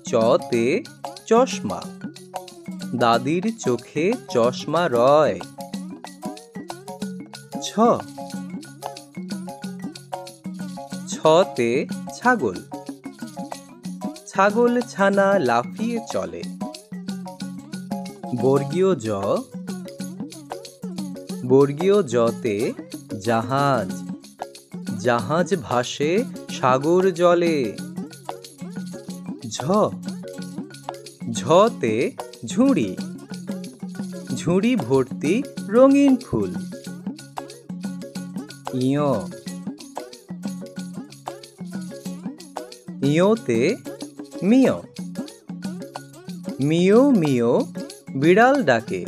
চতে চশমা, দাদির চোখে চশমা রয়। ছতে ছাগল, ছাগল ছানা লাফিয়ে চলে। বর্গীয় জতে জাহাজ, জাহাজ ভাসে সাগর জলে। ঝতে ঝুড়ি, ঝুড়ি ভর্তি রঙিন ফুল। ইয়োতে মিয়, মিয় মিয় বিড়াল ডাকে।